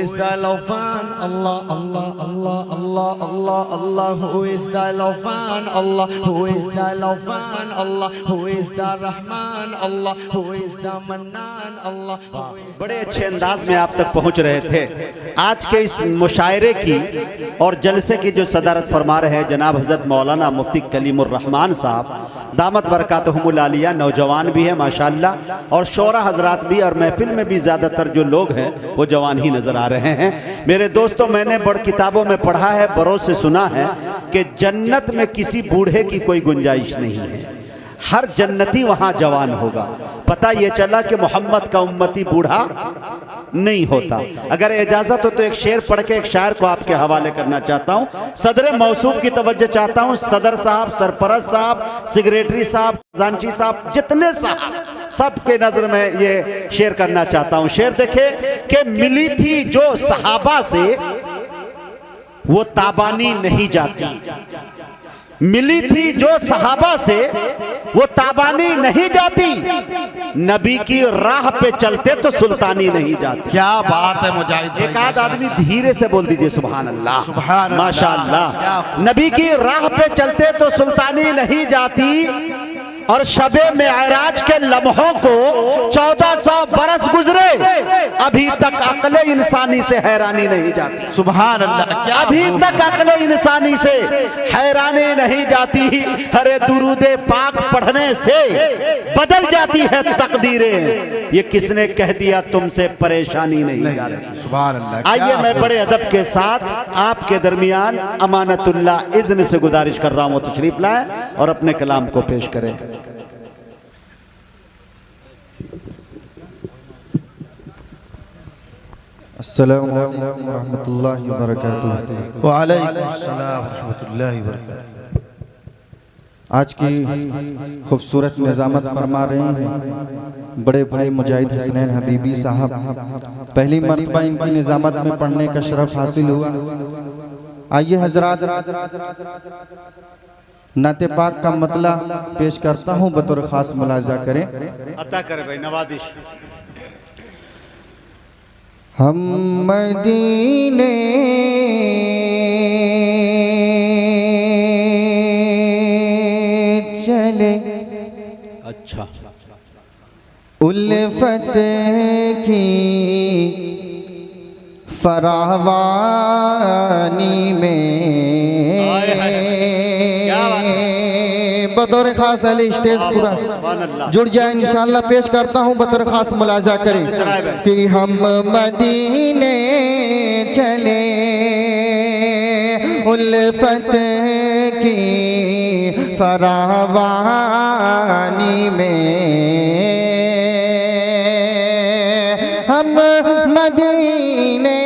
is the Lawfan? Allah, Allah, Allah, Allah, Allah, Allah. Who is the Lawfan? Allah. Who is the Lawfan? Allah. Who is the Rahman? Allah. Who is the Mannan? Allah. बड़े अच्छे अंदाज में आप तक पहुंच रहे थे। आज के इस मुशायरे की और जलसे की जो सदारत फरमा रहे हैं जनाब हजरत मौलाना मुफ्ती कलीमुर रहमान साहब दामत बरकातहुमुल आलिया, नौजवान भी है माशाअल्लाह, और शोरा हजरात भी, और महफिल में भी ज़्यादातर जो लोग हैं वो जवान ही नज़र आ रहे हैं। मेरे दोस्तों, मैंने बड़ किताबों में पढ़ा है, बरों से सुना है कि जन्नत में किसी बूढ़े की कोई गुंजाइश नहीं है, हर जन्नती वहां जवान होगा। पता ये चला कि मोहम्मद का उम्मती बूढ़ा नहीं होता। अगर इजाजत हो तो एक शेर पढ़ के एक शायर को आपके हवाले करना चाहता हूं। सदर मौसूफ की तवज्जो चाहता हूं। सदर साहब, सरपरस्त साहब, सेक्रेटरी साहब, खजांची साहब, जितने साहब, सबके नजर में ये शेर करना चाहता हूं। शेर देखे कि मिली थी जो सहाबा से वो ताबानी नहीं जाती, मिली थी जो सहाबा से वो ताबानी नहीं जाती, नबी की राह पे चलते तो सुल्तानी नहीं जाती। क्या बात है मुजाहिद। एक आध आदमी धीरे से बोल दीजिए सुभान अल्लाह, सुभान अल्लाह, माशाअल्लाह। नबी की राह पे चलते तो सुल्तानी नहीं जाती, और शबे मेराज के लम्हों को 1400 बरस गुजरे, अभी तक अक्ले इंसानी से हैरानी नहीं जाती। सुभान अल्लाह। अभी तक अक्ले इंसानी से हैरानी नहीं जाती। अरे दुरूदे पाक पढ़ने से बदल जाती है तकदीरें, ये किसने कह दिया तुमसे परेशानी नहीं जाती। सुभान अल्लाह। आइए मैं बड़े अदब के साथ आपके दरमियान अमानतुल्लाह इज़्न से गुजारिश कर रहा हूं तशरीफ लाए और अपने कलाम को पेश करें। अस्सलामु अलैकुम रहमतुल्लाहि व बरकातुहू। व अलैकुम अस्सलाम व रहमतुल्लाहि व बरकातुहू। आज की खूबसूरत निज़ामत फरमा रहे हैं बड़े भाई मुजाहिद हसनैन हबीबी साहब। पहली मर्तबा इनकी निज़ामत में पढ़ने का शरफ हासिल हुआ। आइए हजरात, नाते पाक का मतला पेश करता हूँ, बतौर खास मुलाजा करें। अता करे भाई, नवाजिश। हम मदीने चले, अच्छा, उल्फत की फरावानी में बतौर खास अली स्टेज पूरा जुड़ जाए इंशाअल्लाह। पेश करता हूँ, बतौर खास मुलाजा करें कि हम मदीने चले, उल्फत की फरावानी में, हम मदीने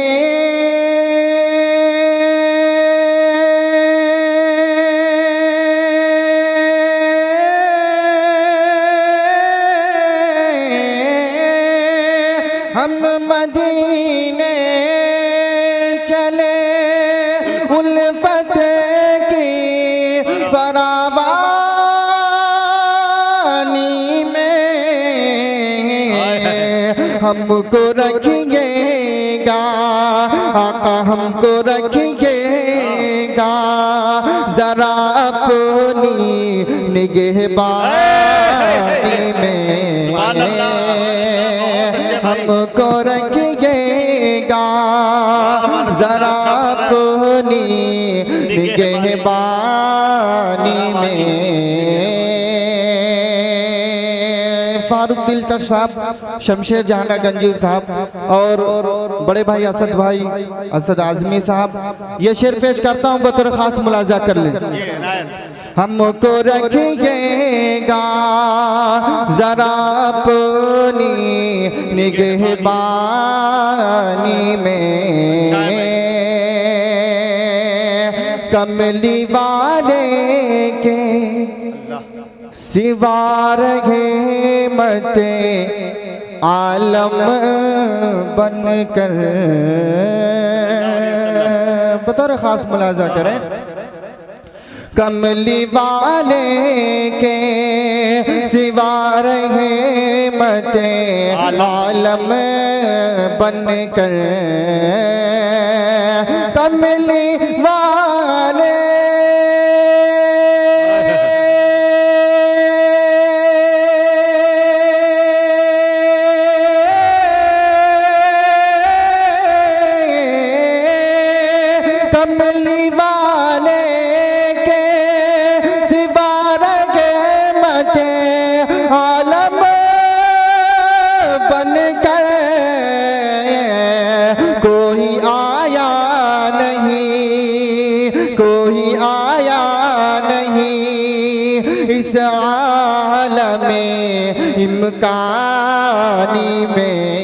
हम मदीने चले, उल्फत की फरावानी में, हमको रखिएगा आका, हमको रखिएगा जरा अपनी निगहबानी में, हमको रखिएगा जरा अपनी निगहबानी में। फारूक दिलकर साहब, शमशेर जहाना गंजीर साहब और बड़े भाई असद भाई असद आजमी साहब, ये शेर पेश करता हूँ, बतौर खास मुलाजा कर लें। हमको रखिएगा जरा अपनी निगहबानी में, कमली वाले के सिवा रहे मते आलम बनकर, बतौर खास मुलाजा करें। कमली वाले के सिवा रहे मते आलम बनकर, कोई आया नहीं, कोई आया नहीं इस आलमे इम्कानी में,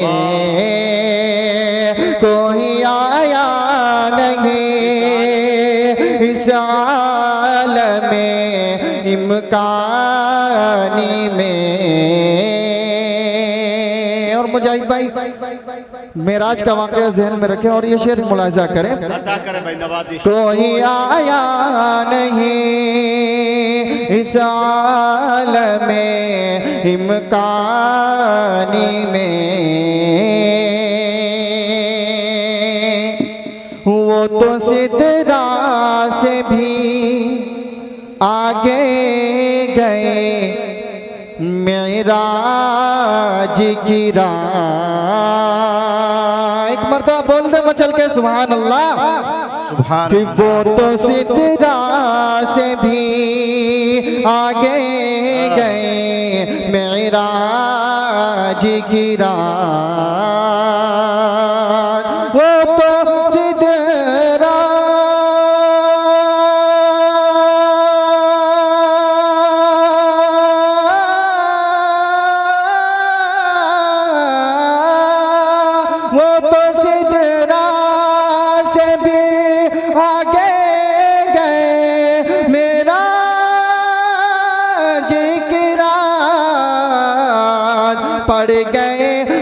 कोई आया नहीं इस आलमे इम्कानी में। और मुजाहिद भाई मेराज का वाक़या ज़हन में रखें और ये शेर मुलाहिज़ा करें। अदा करें भाई नवाज़िश। कोई आया नहीं इस आलमे इम्कानी में, वो तो सिदरा से भी आगे गए मेराज की राह। एक मरतबा बोल दे मचल के सुभान अल्लाह। सुभान कि वो तो सिदरा से भी आगे गए मेराज की राह, वो तो सिदरा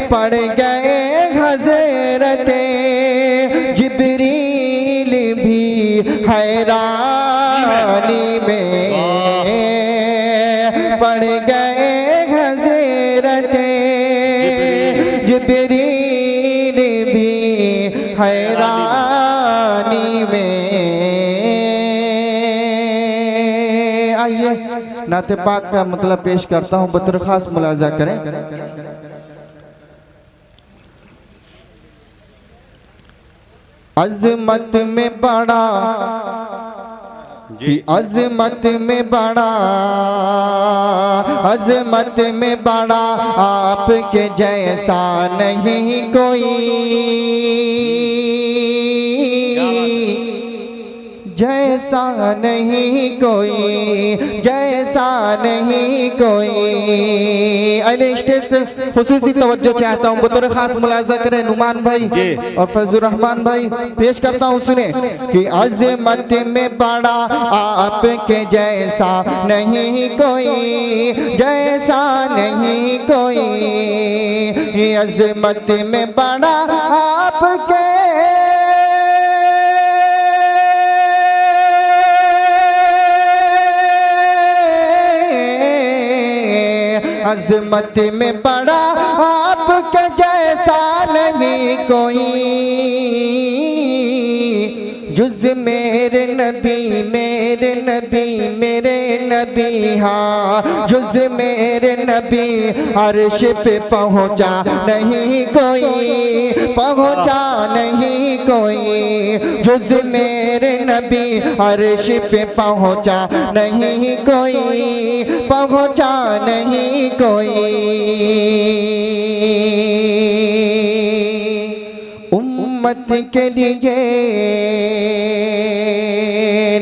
पड़ गए हज़रते जिब्रील भी हैरानी में, पड़ गए हज़रते जिब्रील भी हैरानी में। आइए नाते पाक का मतलब पेश करता हूँ, बतौर खास मुलाजा करें। अज़मत में बड़ा कि अज़मत में बड़ा, अज़मत में बड़ा आपके जैसा नहीं कोई, जैसा नहीं कोई, जैसा नहीं कोई। अगले स्टेज से खुसूसी तवज्जो चाहता हूँ, बतौर खास मुलाजा करें नुमान भाई और फैजुर रहमान भाई। पेश करता हूँ सुने कि अज़मत में बड़ा आपके जैसा नहीं कोई, जैसा नहीं कोई। अज़मत में बड़ा आपके अज़मत में बड़ा आपके जैसा नहीं कोई, जुज़ मेरे नबी, मेरे नबी, मेरे नबी। हाँ जुज़ मेरे नबी अर्श पे पहुँचा नहीं कोई, पहुँचा नहीं कोई। जुज़ मेरे नबी अर्श पे पहुँचा नहीं कोई, पहुँचा नहीं कोई। उम्मत के लिए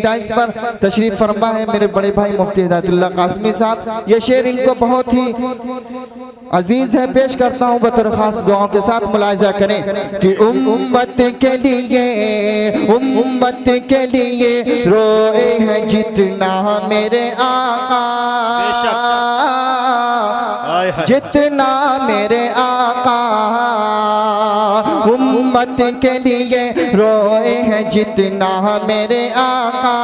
डाइस पर तशरीफ फरमा है मेरे बड़े भाई मुफ्ती हिदायतुल्लाह कासमी साहब। ये शेर इनको बहुत ही अजीज है, पेश करता हूँ बतौर खास दुआओं के साथ। मुलाहिजा करें कि उम्मत के लिए, उम्मत के लिए रोए हैं जितना मेरे आका, जितना मेरे आका। उम्मत के लिए रोए हैं जितना मेरे आका,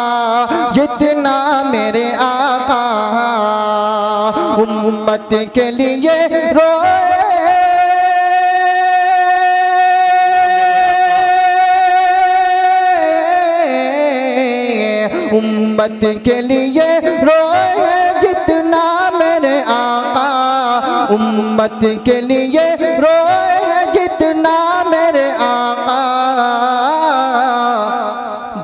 जितना मेरे आका। उम्मत के लिए रोए उम्मत के लिए रोए जितना मेरे आका, उम्मत के लिए रोए जितना मेरे आका।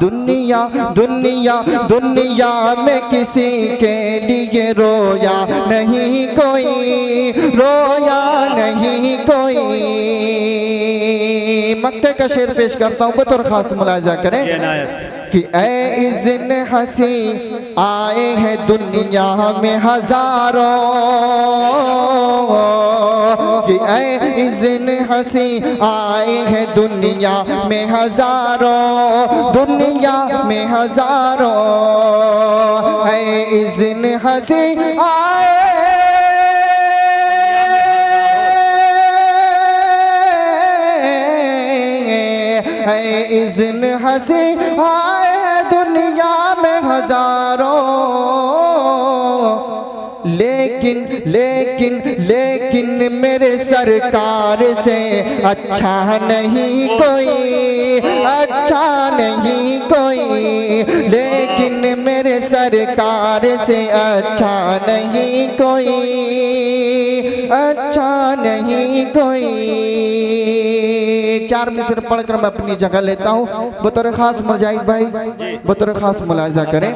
दुनिया दुनिया दुनिया में किसी के लिए रोया नहीं कोई, रोया नहीं कोई। मक्ते का शेर पेश करता हूँ, बतौर खास मुलाजा करें ये इनायत। कि ऐ इज़्न हसी आए हैं दुनिया में हजारों, कि ऐ इज़्न हसी आए हैं दुनिया में हजारों, दुनिया में हजारों। ऐ इज़्न हसी आए, ऐ इज़्न हसी आए दुनिया में हजारों, लेकिन लेकिन लेकिन मेरे सरकार से अच्छा नहीं कोई, अच्छा नहीं कोई, लेकिन मेरे सरकार से अच्छा नहीं कोई, अच्छा नहीं कोई। चार मिसर पढ़कर मैं अपनी जगह लेता हूँ, बतौर खास मुजाहिद भाई बतौर खास मुलाजा करें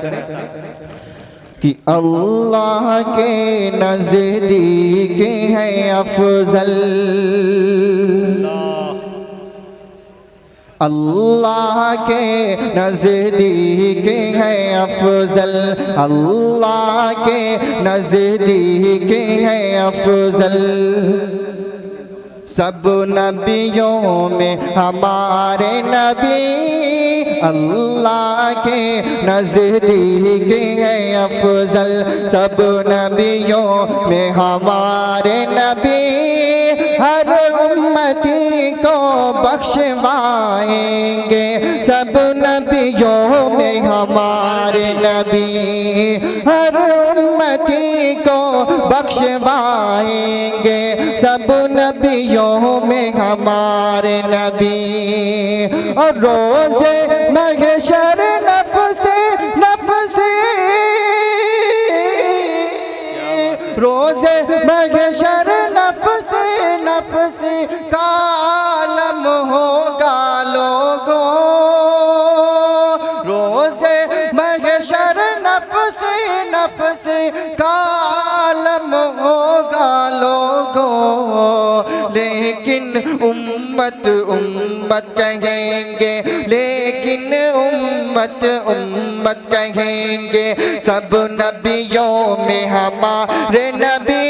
कि अल्लाह के नज़दीक है अफजल, अल्लाह के नज़दीक है अफजल, अल्लाह के नज़दीक है अफजल। सब नबियों में हमारे नबी अल्लाह के नज़दीक है अफजल, सब नबियों में हमारे नबी हर उम्मती को बख्शवाएंगे, सब नबियों में हमारे नबी हर उम्मती को बख्शवाएंगे, सब नबियों में हमारे नबी। और रोज़े महशर नफ़्से नफ़्से, रोज़े महशर नफ़्से नफ़्से का आलम होगा लोगों, रोज़े महशर नफ़्से नफ़्से का आलम होगा लोगों, लेकिन उम्मत उम्मत कहेंगे, लेकिन उम्मत उम्मत कहेंगे, सब नबियों में हमारे नबी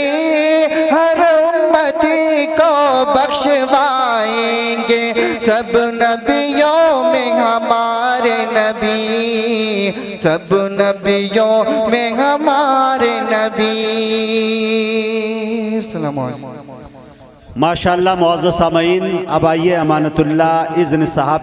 हर उम्मती को बख्शवाएंगे, सब नबियों में हमारे नबी, सब नबियों में हमारे नबी। अस्सलाम वालेकुम। माशाअल्लाह मुअज़्ज़ज़ सामईन, अब आइए अमानतुल्लाह इज़्न साहब